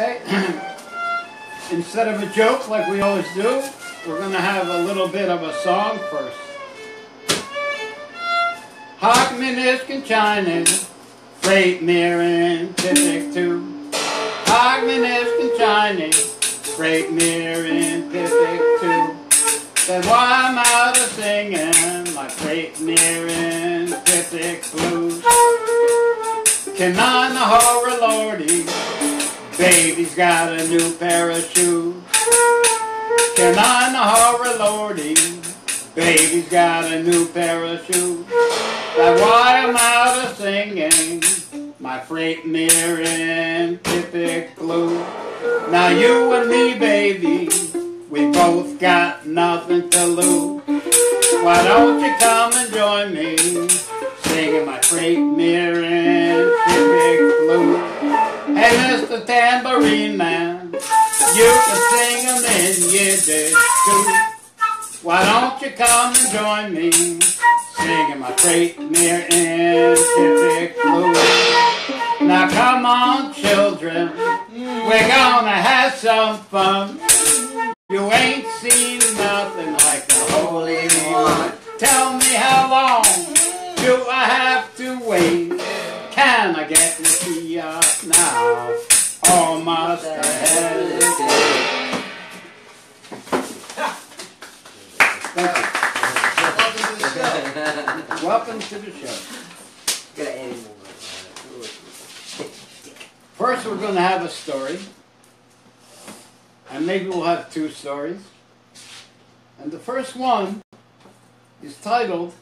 Okay, instead of a joke like we always do, we're going to have a little bit of a song first. Hak minishkin chinen, freight mirin, pipik too. Hak minishkin chinen, freight mirin, pipik too. Then why I'm out of singing my freight mirin, pipik blues. Kanan the horror lordy, baby's got a new pair of shoes. Kanan the horror lordy, baby's got a new pair of shoes. That's why I'm out of singing my freight mirin, pipik blues. Now you and me, baby, we both got nothing to lose. Why don't you come and join me, singing my freight mirin, pipik blues. Hey, Mr. Tambourine Man, you can sing 'em in Yiddish too. Why don't you come and join me, singing my freight mirin, pipik blues. Now come on, children, we're gonna have some fun. You ain't seen nothing like the Holy One. Tell me how long do I have to wait? Can I get the kiosk now, or must I hesitate? Thank you. Welcome to the show. First we're going to have a story, and maybe we'll have two stories. And the first one is titled,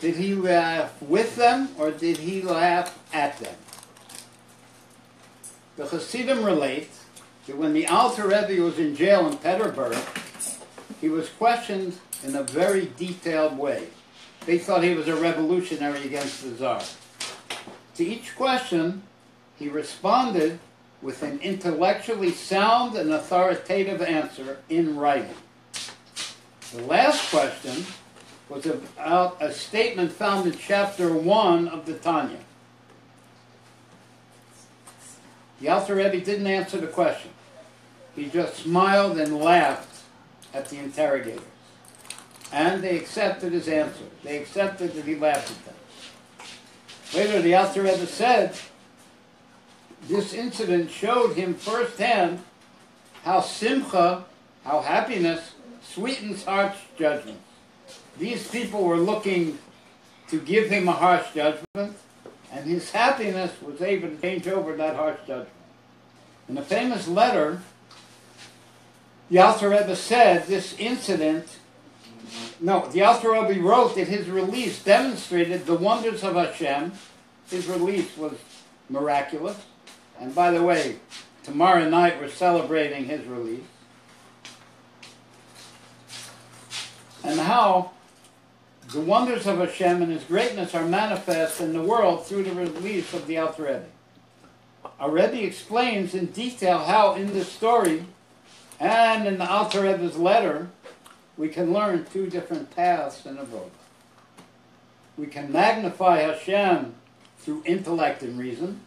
Did he laugh with them or did he laugh at them? The Chassidim relate that when the Alter Rebbe was in jail in Petersburg, he was questioned in a very detailed way. They thought he was a revolutionary against the Tsar. To each question, he responded with an intellectually sound and authoritative answer in writing. The last question was about a statement found in chapter 1 of the Tanya. The Alter Rebbe didn't answer the question. He just smiled and laughed at the interrogators. And they accepted his answer. They accepted that he laughed at them. Later, the Alter Rebbe said, this incident showed him firsthand how simcha, how happiness, sweetens harsh judgments. These people were looking to give him a harsh judgment, and his happiness was able to change over that harsh judgment. In a famous letter, the Alter Rebbe said this incident, the Alter Rebbe wrote that his release demonstrated the wonders of Hashem. His release was miraculous. And by the way, tomorrow night we're celebrating his release. And how the wonders of Hashem and His greatness are manifest in the world through the release of the Alter Rebbe. Our Rebbe explains in detail how in this story and in the Alter Rebbe's letter we can learn two different paths in a road. We can magnify Hashem through intellect and reason.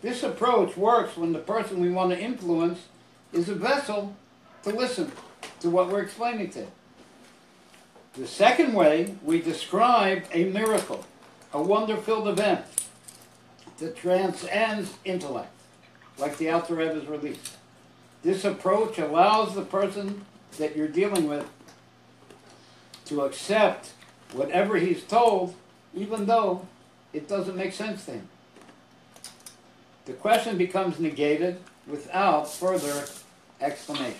This approach works when the person we want to influence is a vessel to listen to what we're explaining to him. The second way, we describe a miracle, a wonder-filled event that transcends intellect, like the Alter Rebbe's release. This approach allows the person that you're dealing with to accept whatever he's told, even though it doesn't make sense to him. The question becomes negated without further explanation.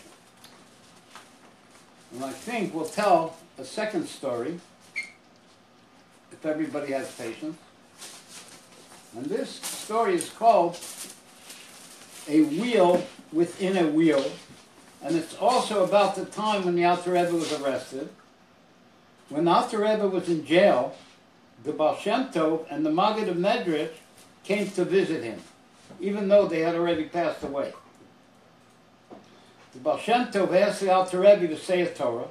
And I think we'll tell a second story, if everybody has patience. And this story is called A Wheel Within a Wheel. And it's also about the time when the Alter Rebbe was arrested. When the Alter Rebbe was in jail, the Baal Shem Tov and the Maggid of Medrash came to visit him, even though they had already passed away. The Baal Shem Tov asked the Alter Rebbe to say a Torah,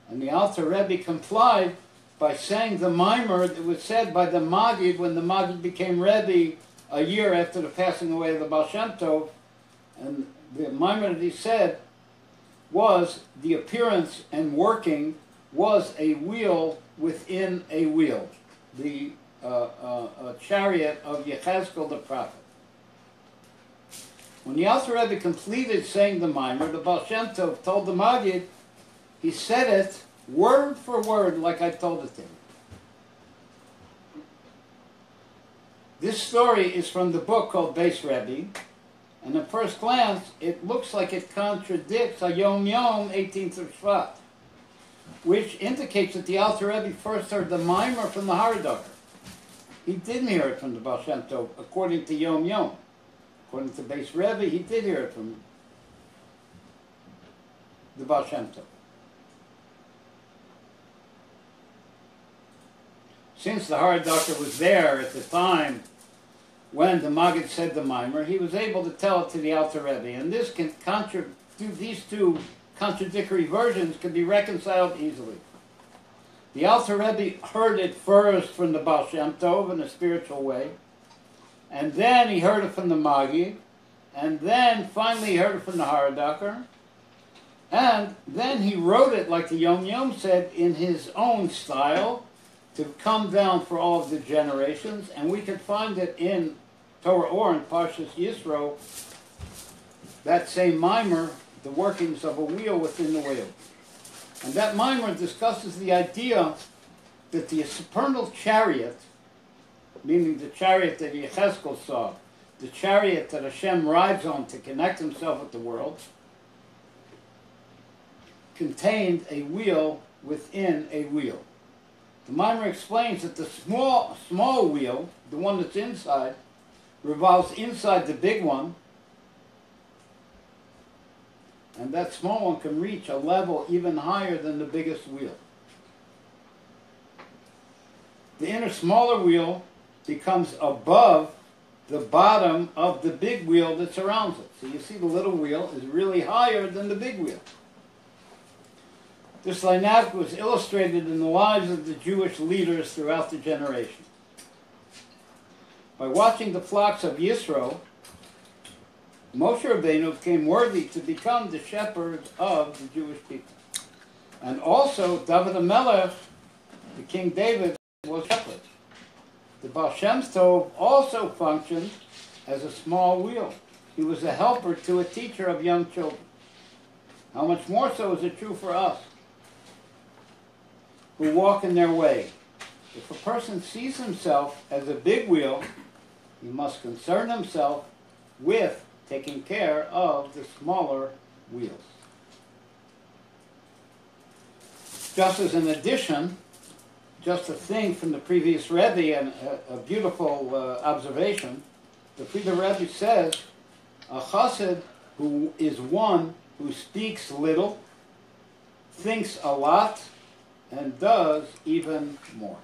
and the Alter Rebbe complied by saying the mimer that was said by the Maggid when the Maggid became Rebbe a year after the passing away of the Baal Shem Tov, and the mimer that he said was the appearance and working was a wheel within a wheel, the chariot of Yechezkel the prophet. When the Alter Rebbe completed saying the mimer, the Baal Shem Tov told the Maggid, he said it word for word like I told it to him. This story is from the book called Beis Rebbe, and at first glance it looks like it contradicts a Yom Yom 18th of Shvat, which indicates that the Alter Rebbe first heard the mimer from the Haradoker. He didn't hear it from the Baal Shem Tov, according to Yom Yom. According to Beis Rebbe, he did hear it from the Baal Shem Tov. Since the Haradoker was there at the time when the Maggid said the mimer, he was able to tell it to the Alter Rebbe, and this can these two contradictory versions can be reconciled easily. The Alter Rebbe heard it first from the Baal Shem Tov in a spiritual way, and then he heard it from the Maggid, and then finally he heard it from the Haradoker, and then he wrote it, like the Yom Yom said, in his own style, to come down for all of the generations, and we can find it in Torah or in Parshas Yisro, that same mimer, the workings of a wheel within the wheel. And that mimer discusses the idea that the supernal chariot, meaning the chariot that Yechezkel saw, the chariot that Hashem rides on to connect himself with the world, contained a wheel within a wheel. The mimer explains that the small wheel, the one that's inside, revolves inside the big one, and that small one can reach a level even higher than the biggest wheel. The inner smaller wheel becomes above the bottom of the big wheel that surrounds it. So you see the little wheel is really higher than the big wheel. This dynamic was illustrated in the lives of the Jewish leaders throughout the generation. By watching the flocks of Yisro, Moshe Rabbeinu became worthy to become the shepherd of the Jewish people. And also, David HaMelech, the King David, was shepherd. The Baal Shem Tov also functioned as a small wheel. He was a helper to a teacher of young children. How much more so is it true for us, who walk in their way? If a person sees himself as a big wheel, he must concern himself with taking care of the smaller wheels. Just as an addition, just a thing from the previous Rebbe, and a beautiful observation, the previous Rebbe says, a chassid who is one who speaks little, thinks a lot, and does even more.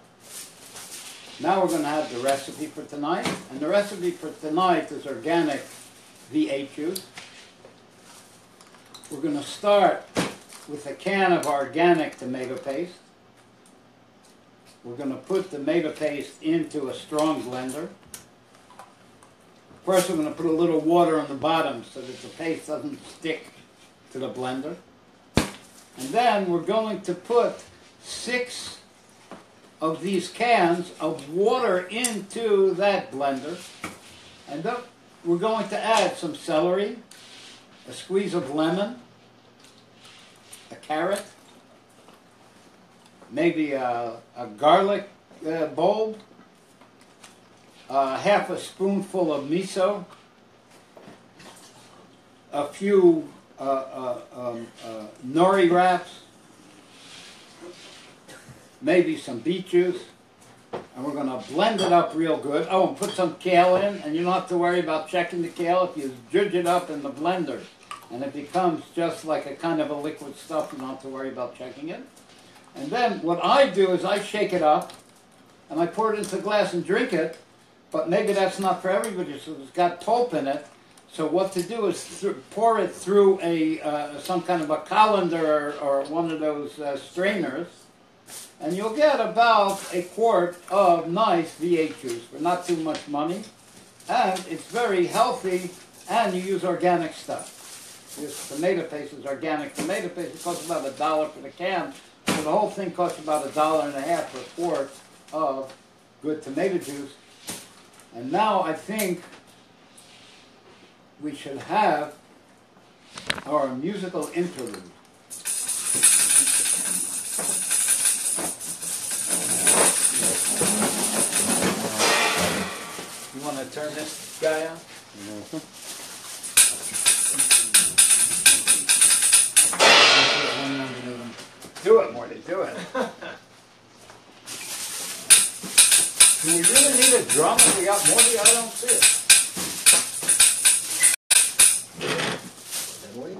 Now we're going to have the recipe for tonight, and the recipe for tonight is organic V8 juice. We're going to start with a can of organic tomato paste. We're going to put the tomato paste into a strong blender. First we're going to put a little water on the bottom so that the paste doesn't stick to the blender. And then we're going to put 6 of these cans of water into that blender. And then we're going to add some celery, a squeeze of lemon, a carrot, maybe a garlic bulb, half a spoonful of miso, a few nori wraps, maybe some beet juice, and we're going to blend it up real good. Oh, and put some kale in, and you don't have to worry about checking the kale. If you judge it up in the blender, and it becomes just like a kind of a liquid stuff, you don't have to worry about checking it. And then what I do is I shake it up, and I pour it into a glass and drink it, but maybe that's not for everybody, so it's got pulp in it. So what to do is pour it through some kind of a colander or one of those strainers, and you'll get about a quart of nice V8 juice for not too much money. and it's very healthy, and you use organic stuff. This tomato paste is organic tomato paste. It costs about $1 for the can, so the whole thing costs about $1.50 for a quart of good tomato juice. And now I think we should have our musical interlude. You want to turn this guy on? Mm-hmm. Do it, Morty, do it. Do we really need a drum if we got Morty? I don't see it.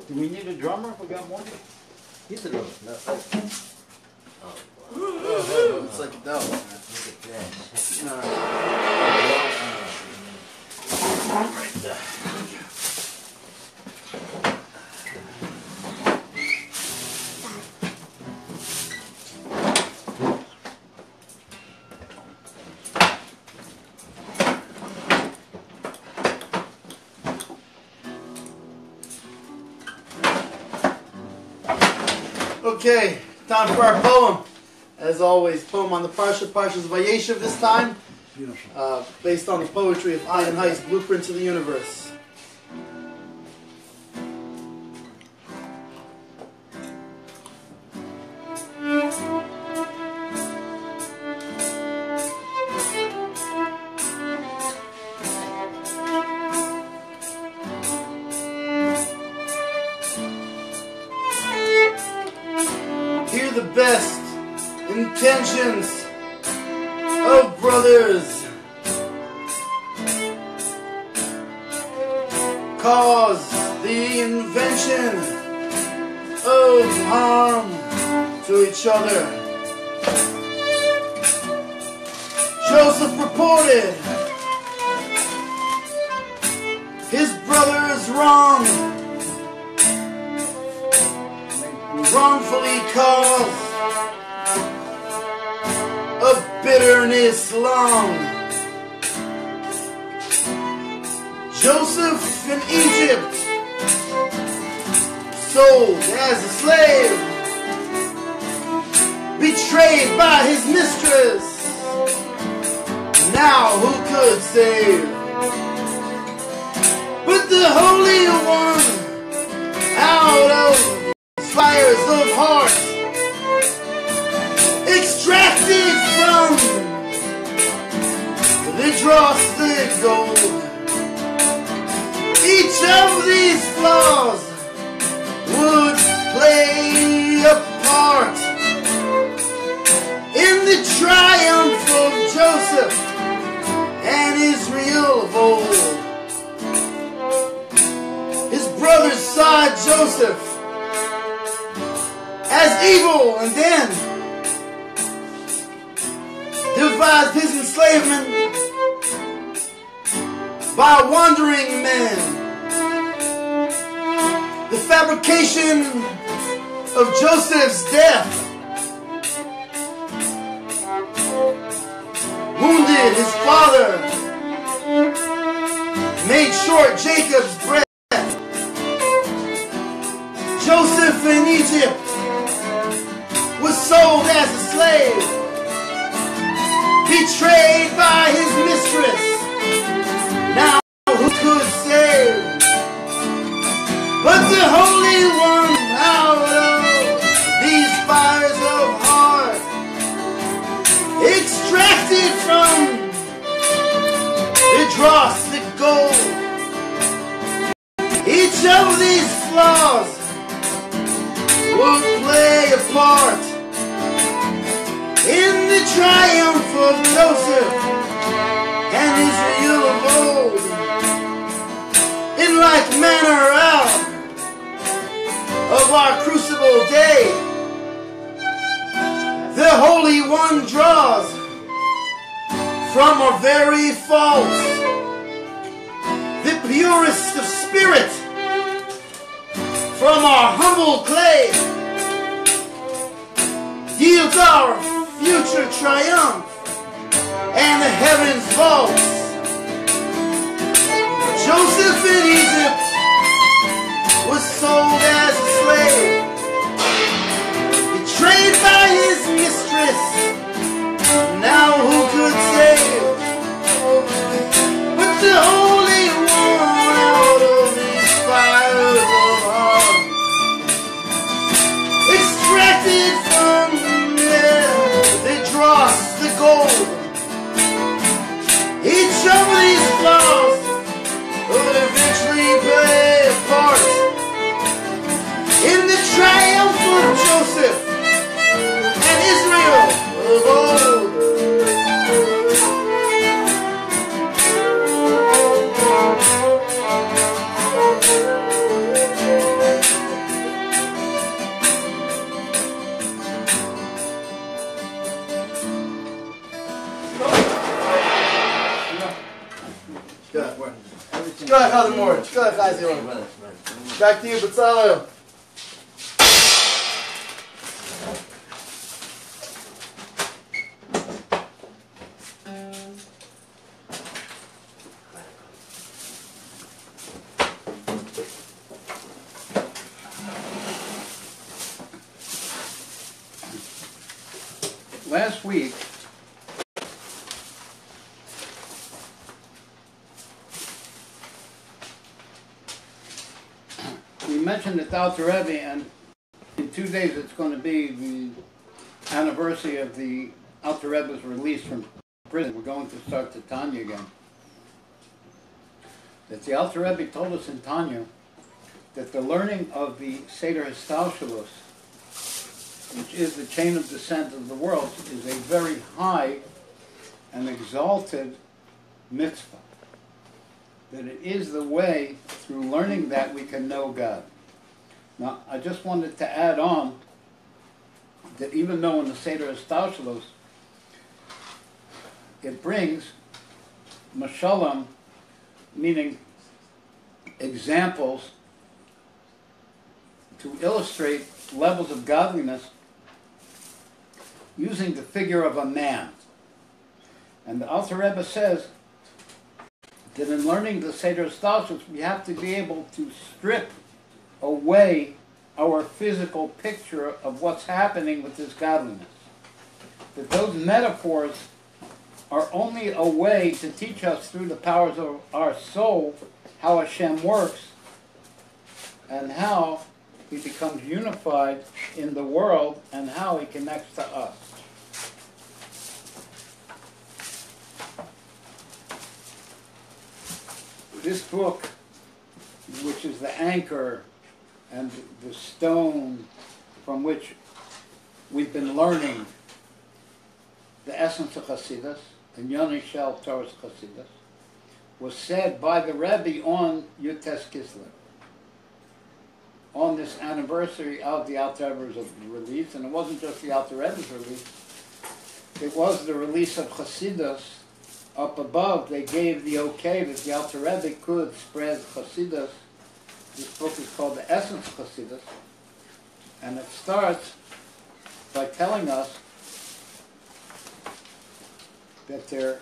Do we need a drummer if we got Morty? He's a drummer. No. Oh, it's like a dove. Look at that. Right there. Okay, time for our poem. As always, poem on the Parsha, Parshas Vayeishev this time, based on the poetry of Ian Heist's Blueprints of the Universe. Hear the best intentions of brothers cause the invention of harm to each other. Joseph reported his brother is wrong, wrongfully caused of bitterness long. Joseph in Egypt, sold as a slave, betrayed by his mistress. Now who could save? But the Holy One, out of fires of heart, extracted from the dross the gold. Each of these flaws would play a part in the triumph of Joseph and Israel of old. His brothers saw Joseph as evil and then devised his enslavement by wandering men. The fabrication of Joseph's death wounded his father, made short Jacob's breath. Joseph in Egypt was sold as a slave, betrayed by his mistress. Now who could save? But the Holy One, out of these fires of heart, extracted from the dross the gold. Each of these flaws would play a part in the triumph of Joseph and Israel of old. In like manner out of our crucible day, the Holy One draws from our very faults the purest of spirit. From our humble clay yields our future triumph and the heavens vaults. Joseph in Egypt was sold as a slave, betrayed by his mistress. Now who could save but the Holy One out of these fires of heart, extracted from them the dross, the gold. Each of these flaws would eventually play a part in the triumph of Joseph and Israel of old. Back to you, Bitzalel. Last week, we mentioned the Alter Rebbe, and in 2 days it's going to be the anniversary of the Alter Rebbe's release from prison. We're going to start the Tanya again. That the Alter Rebbe told us in Tanya that the learning of the Seder Histalshalos, which is the chain of descent of the world, is a very high and exalted mitzvah. That it is the way, through learning that, we can know God. Now, I just wanted to add on that even though in the Seder Histalshalos it brings mashalam, meaning examples to illustrate levels of godliness using the figure of a man. And the Alter Rebbe says that in learning the Seder Histalshalos, we have to be able to strip away our physical picture of what's happening with this godliness. That those metaphors are only a way to teach us through the powers of our soul how Hashem works and how He becomes unified in the world and how He connects to us. This book, which is the anchor and the stone from which we've been learning the essence of Chassidus, and Yoni Shel Torah's Chassidus, was said by the Rebbe on Yutes Kislev, on this anniversary of the Alter Rebbe's release. And it wasn't just the Alter Rebbe's release, it was the release of Chassidus. Up above, they gave the okay that the Alter Rebbe could spread Chassidus. This book is called The Essence of Chassidus, and it starts by telling us that there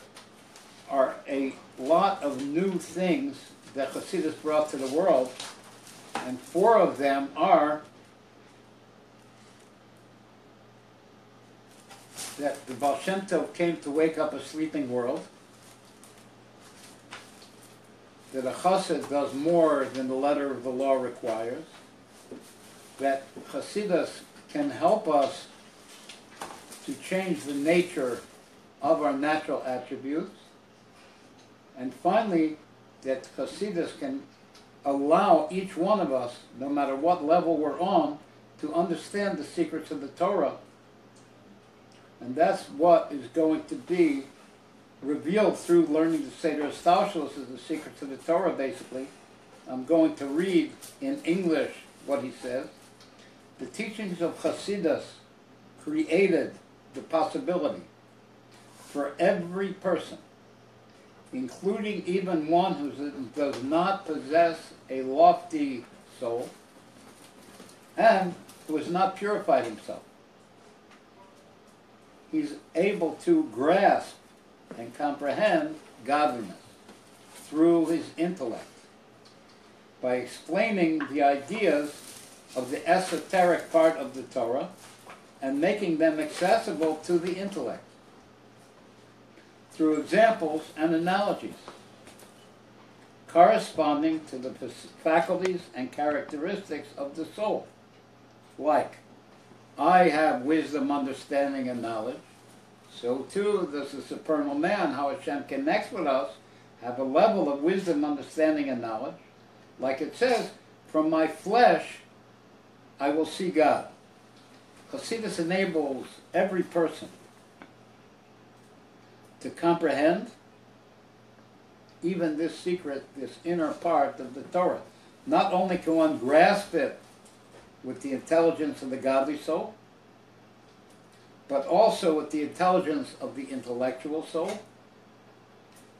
are a lot of new things that Chassidus brought to the world, and 4 of them are that the Baal Shem Tov came to wake up a sleeping world, that a chassid does more than the letter of the law requires, that Chassidus can help us to change the nature of our natural attributes, and finally, that Chassidus can allow each one of us, no matter what level we're on, to understand the secrets of the Torah. And that's what is going to be revealed through learning the Seder Histalshalos, is the secrets of the Torah, basically. I'm going to read in English what he says. The teachings of Chassidus created the possibility for every person, including even one who does not possess a lofty soul and who has not purified himself. He's able to grasp and comprehend godliness through his intellect. by explaining the ideas of the esoteric part of the Torah and making them accessible to the intellect through examples and analogies corresponding to the faculties and characteristics of the soul. Like, I have wisdom, understanding, and knowledge. So too does the supernal man, how Hashem connects with us, have a level of wisdom, understanding, and knowledge. Like it says, from my flesh I will see God. Chassidus enables every person to comprehend even this secret, this inner part of the Torah. Not only can one grasp it with the intelligence of the godly soul, but also with the intelligence of the intellectual soul.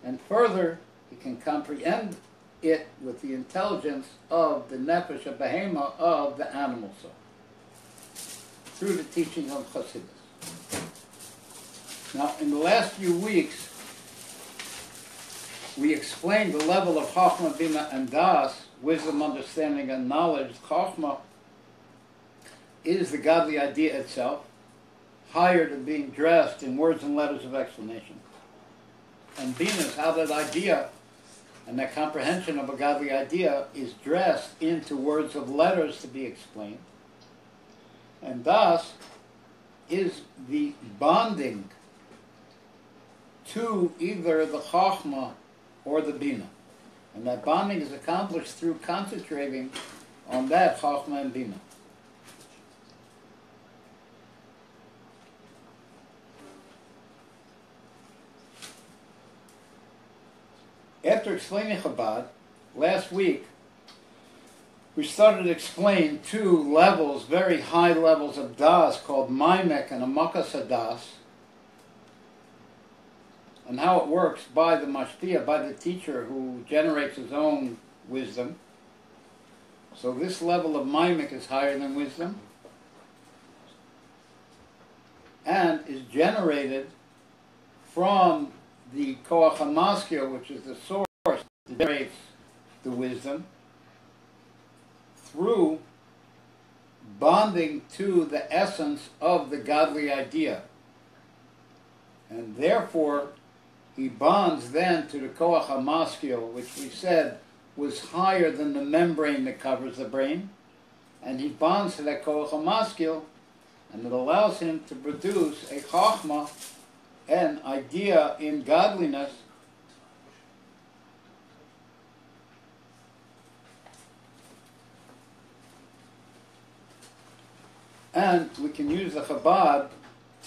And further, he can comprehend it with the intelligence of the nefesh, of behema, of the animal soul, through the teaching of Chassidus. Now, in the last few weeks, we explained the level of Chochmah, Bina, and Das, wisdom, understanding, and knowledge. Chochmah is the godly idea itself, higher than being dressed in words and letters of explanation. And Bina is how that idea and that comprehension of a godly idea is dressed into words of letters to be explained. And Das is the bonding to either the Chochmah or the Bina. And that bonding is accomplished through concentrating on that Chochmah and Bina. After explaining Chabad, last week, we started to explain two levels, very high levels of Das, called Maimek and Amakas HaDas, and how it works by the mashpia, by the teacher who generates his own wisdom. So this level of Maimek is higher than wisdom and is generated from the Koach HaMaskil, which is the source that generates the wisdom, through bonding to the essence of the godly idea. And therefore, he bonds then to the Koach HaMaskil, which we said was higher than the membrane that covers the brain. And he bonds to that Koach HaMaskil, and it allows him to produce a Chochmah, an idea in godliness, and we can use the Chabad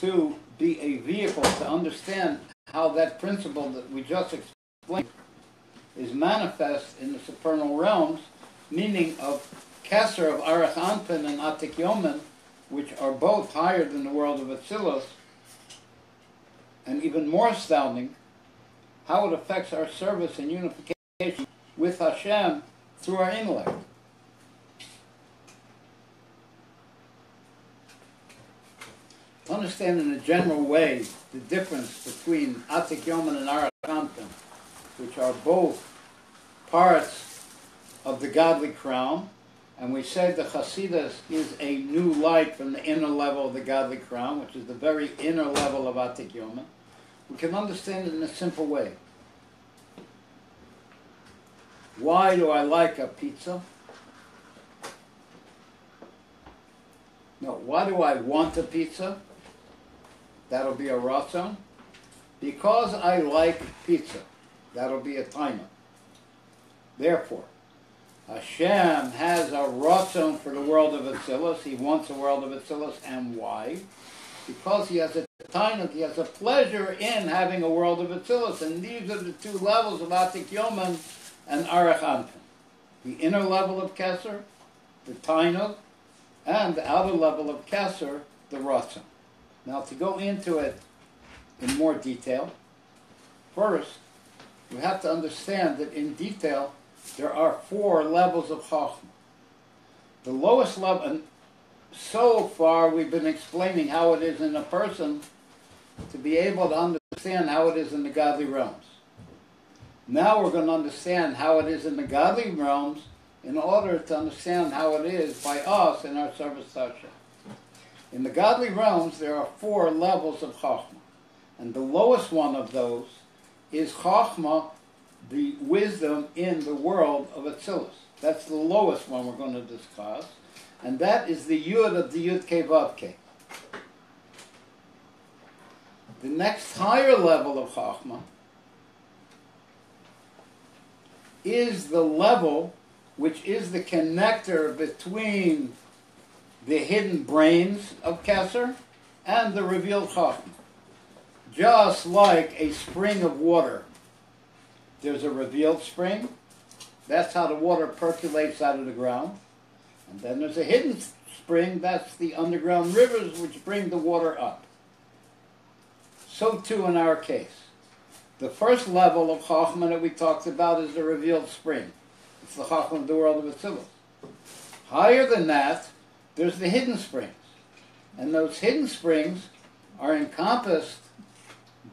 to be a vehicle to understand how that principle that we just explained is manifest in the supernal realms, meaning of Keser, of Arach Anpin and Atik Yomen, which are both higher than the world of Atzilus, and even more astounding, how it affects our service and unification with Hashem through our intellect. To understand in a general way the difference between Atik Yomen and Arach Anpin, which are both parts of the godly crown, and we said the Chassidus is a new light from the inner level of the godly crown, which is the very inner level of Atik Yomen. We can understand it in a simple way. Why do I like a pizza? No, why do I want a pizza? That'll be a ratzon. Because I like pizza. That'll be a taina. Therefore, Hashem has a ratzon for the world of Atzilus. He wants a world of Atzilus. And why? Because he has a taina, he has a pleasure in having a world of Atzilus. And these are the two levels of Atik Yomen and Arach Anpin. The inner level of Keser, the taina, and the outer level of Keser, the ratzon. Now, to go into it in more detail, first, we have to understand that in detail, there are 4 levels of Chochmah. The lowest level, and so far we've been explaining how it is in a person to be able to understand how it is in the godly realms. Now we're going to understand how it is in the godly realms in order to understand how it is by us in our service to Hashem. In the godly realms, there are 4 levels of Chachma. And the lowest one of those is Chachma, the wisdom in the world of Atzilus. That's the lowest one we're going to discuss. And that is the Yud of the Yud Kei Vav Kei. The next higher level of Chachma is the level which is the connector between the hidden brains of Kesser and the revealed Chachma. Just like a spring of water, there's a revealed spring. That's how the water percolates out of the ground. And then there's a hidden spring. That's the underground rivers which bring the water up. So too in our case. The first level of Chachma that we talked about is the revealed spring. It's the Chachma of the world of Atzilus. Higher than that, there's the hidden springs. And those hidden springs are encompassed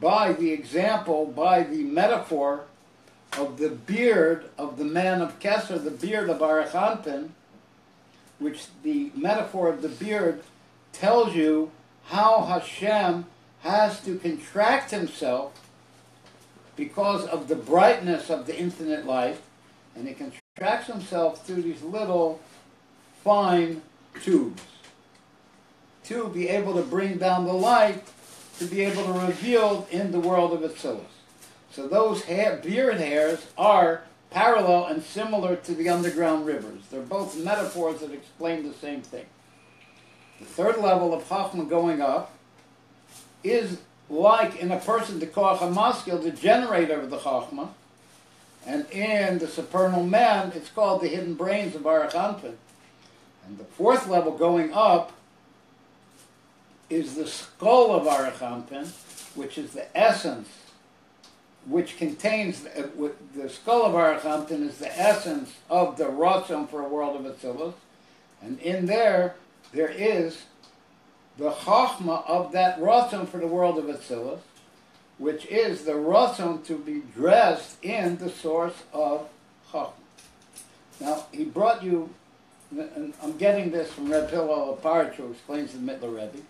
by the example, by the metaphor of the beard of the man of Kesser, the beard of Aruch Anpin, which the metaphor of the beard tells you how Hashem has to contract himself because of the brightness of the infinite light, and he contracts himself through these little fine tubes to be able to bring down the light, to be able to reveal in the world of Atzilus. So those beard hairs are parallel and similar to the underground rivers. They're both metaphors that explain the same thing. The third level of Chachma going up is like in a person, the Koach HaMaskil, the generator of the Chachma, and in the supernal man, it's called the hidden brains of Aruch Anpin. And the fourth level going up is the skull of Aruch Anpin, which is the essence, which contains, the skull of Aruch Anpin is the essence of the Ratzon for a world of Atzilus. And in there is the Chachma of that Ratzon for the world of Atzilus, which is the Ratzon to be dressed in the source of Chachma. Now, he brought you, and I'm getting this from Reb Hillel Aparich, who explains the Mittler Rebbe.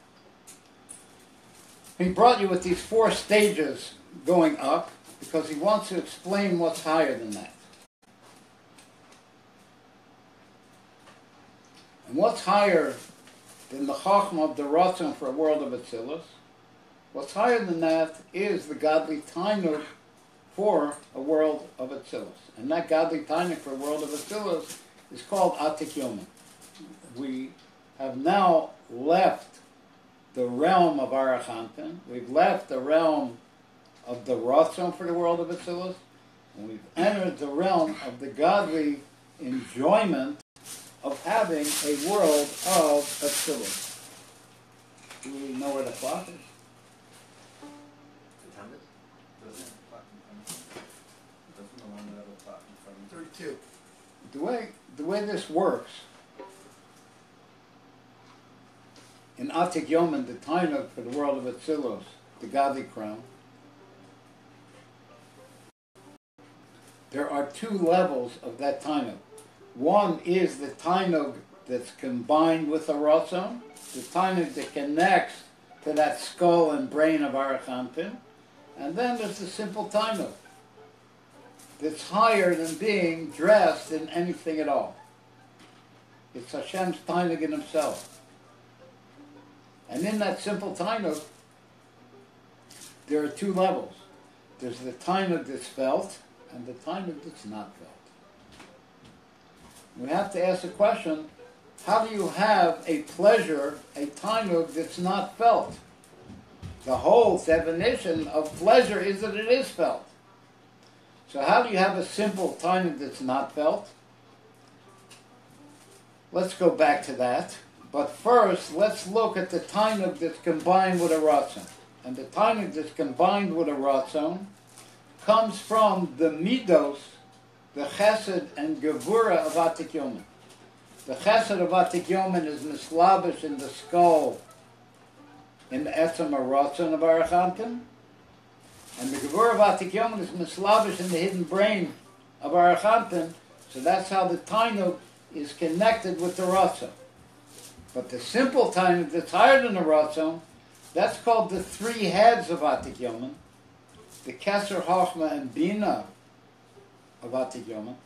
He brought you with these 4 stages going up because he wants to explain what's higher than that. And what's higher than the Chachma of the Ratzon for a world of Atzilus? What's higher than that is the godly Tainuk for a world of Atzilus. And that godly Tainuk for a world of Atzilus is called Atik Yomim. We have now left the realm of Aruch Anpin. We've left the realm of the Ratzon for the world of Atzilus, and we've entered the realm of the godly enjoyment of having a world of Atzilus. Do we know where the clock is? The time is? Doesn't the one that have a clock in front of 32. The way this works, in Atik Yomim, the Tainuk for the world of Atzilus, the godly crown, there are 2 levels of that Tainuk. One is the Tainuk that's combined with a Ratzon, the Tainuk that connects to that skull and brain of Aruch Anpin, and then there's the simple Tainuk that's higher than being dressed in anything at all. It's Hashem's Tainuk in himself. And in that simple Tainuk, there are 2 levels. There's the Tainuk that's felt, and the Tainuk that's not felt. We have to ask the question, how do you have a pleasure, a Tainuk that's not felt? The whole definition of pleasure is that it is felt. So how do you have a simple Tainuk that's not felt? Let's go back to that. But first, let's look at the Tainuk that's combined with a Ratzon. And the Tainuk that's combined with a Ratzon comes from the Midos, the Chesed and Gevura of Atik Yomim. The Chesed of Atik Yomim is mislabish in the skull, in the Etzem Ratzon of Aruch Anpin. And the Gevura of Atik Yomim is mislabish in the hidden brain of Aruch Anpin, So that's how the Tainug is connected with the Ratzon. But the simple Tainug that's higher than the Ratzon, that's called the three heads of Atik Yomen, the Keser, Chochma, and Bina of Atik Yomen.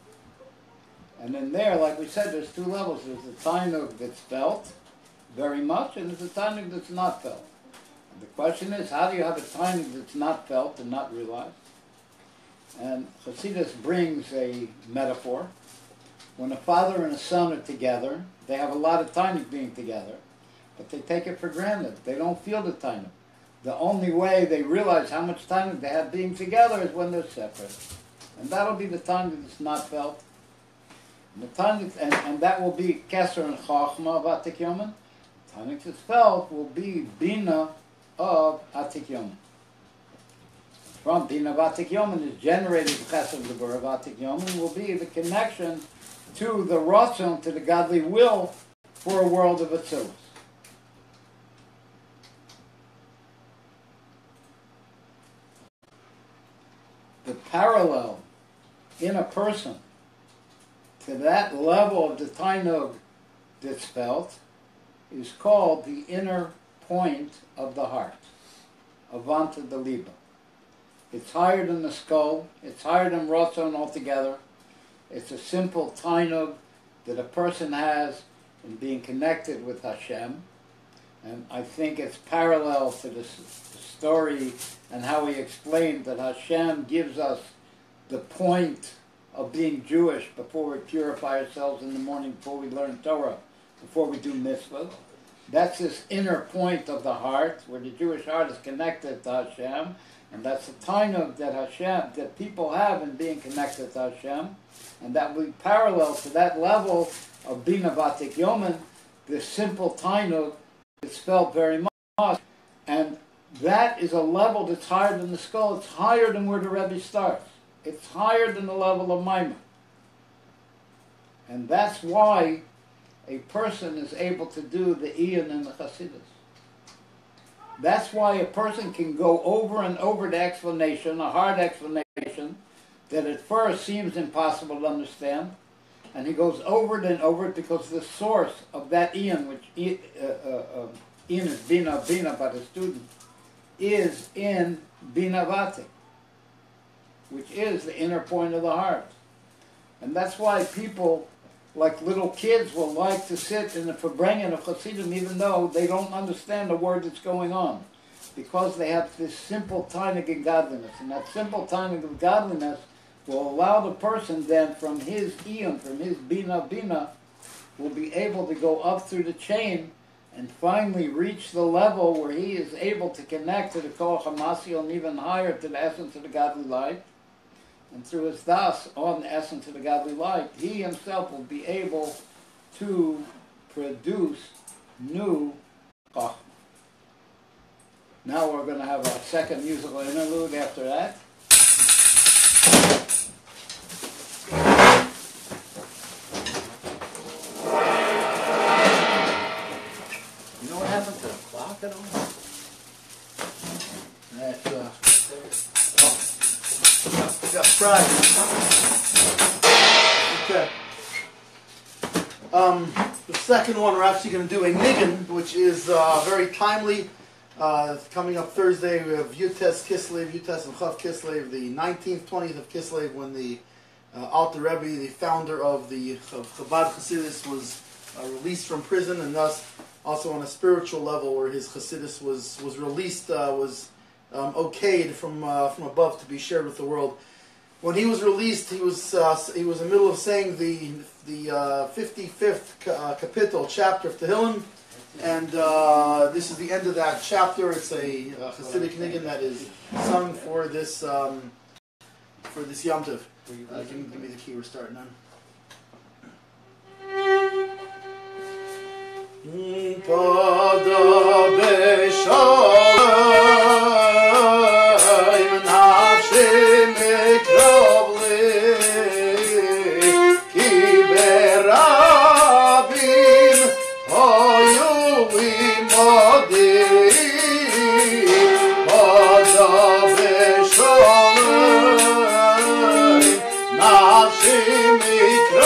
And in there, like we said, there's two levels. There's the Tainug that's felt very much, and there's the Tainug that's not felt. And the question is, how do you have a Tainug that's not felt and not realized? And Chassidus brings a metaphor. When a father and a son are together, they have a lot of Tainug being together, but they take it for granted. They don't feel the Tainug. The only way they realize how much Tainug they have being together is when they're separate. And that'll be the Tainug that's not felt. And, the Tainug, and that will be Keser and Chochma of Atik Yomen. Tainug that's felt will be Bina of Atik Yomen. From Bina of Atik Yomen is generated the Chesed Lebur of Atik Yomen will be the connection to the Ratzon, to the godly will for a world of Atzilus. The parallel in a person to that level of the Tainug that's felt is called the inner point of the heart, Avanta de Liba. It's higher than the skull, it's higher than Ratzon altogether. It's a simple Tainug that a person has in being connected with Hashem. And I think it's parallel to the story and how he explained that Hashem gives us the point of being Jewish before we purify ourselves in the morning, before we learn Torah, before we do mitzvahs. That's this inner point of the heart, where the Jewish heart is connected to Hashem, and that's the Tainug that Hashem, that people have in being connected to Hashem, and that will be parallel to that level of Bina Vatik Yomen, the simple Tainug is felt very much, and that is a level that's higher than the skull. It's higher than where the Rebbe starts. It's higher than the level of Maimon. And that's why a person is able to do the Ian and the Chassidus. That's why a person can go over and over the explanation, a hard explanation, that at first seems impossible to understand, and he goes over it and over it because the source of that Ian, which Ian is Bina by the student, is in Bina Vatik, which is the inner point of the heart. And that's why people, like little kids, will like to sit in the Farbrengen of Chassidim even though they don't understand the word that's going on, because they have this simple Tainug in godliness. And that simple Tainug of godliness will allow the person then from his Iyun, from his Bina, will be able to go up through the chain and finally reach the level where he is able to connect to the Koach HaMasil and even higher to the essence of the godly light. And through his das on the essence of the godly light, he himself will be able to produce new Chachma. Now we're going to have our second musical interlude after that. You know what happened to the clock at all? That's got pride. Okay. The second one, we're actually going to do a niggin, which is very timely. Coming up Thursday, we have Yutes Kislev, Yutes and Chav Kislev, the 19th, 20th of Kislev, when the Alter Rebbe, the founder of the Chabad Chassidus, was released from prison, and thus also on a spiritual level, where his Chassidus was released, was okayed from above to be shared with the world. When he was released, he was in the middle of saying the 55th kapitel, chapter of Tehillim, and this is the end of that chapter. It's a Chassidic niggin that is sung for this Yom Tov. Give me the key. We're starting on. Podoh BeShalom, nafshi mikrov li, ki berabim hoyu imodi. Podoh BeShalom, nafshi mikrov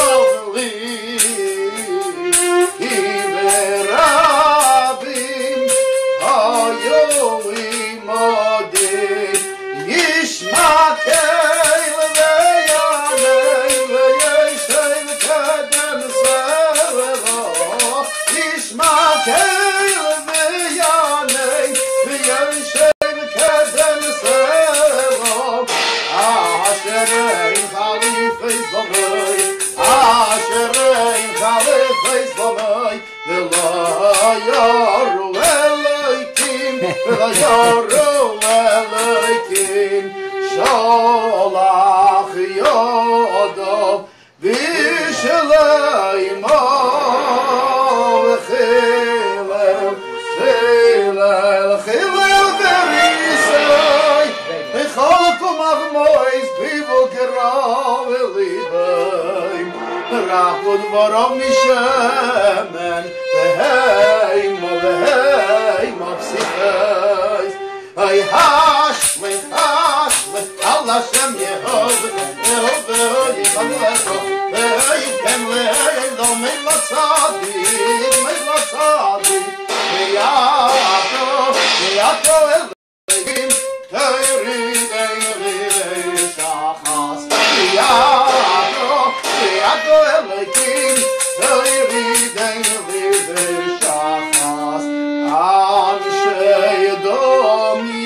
yoru elikim sholach yodov BeShalom chilel verisai echalakum avmois people gerav elibim rachud varom mishemen veheim psichais ay hashme Allah Shem Yehovah yibam lecho yibam lecho me'latzadik Yato Elohim Teiri Shachas Yato Elohim Teiri Shachas Anshei Domim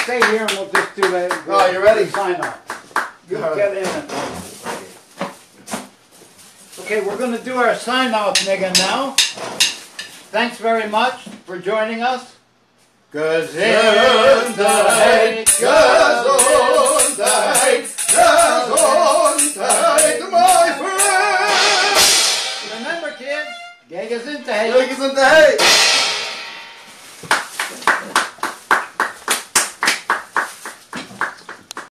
Stay here and we'll just do that. Oh, you ready? Sign off. You get in it. Okay, we're going to do our sign off, Megan, now. Thanks very much for joining us. Gesundheit, my friend. Remember, kids, Gesundheit.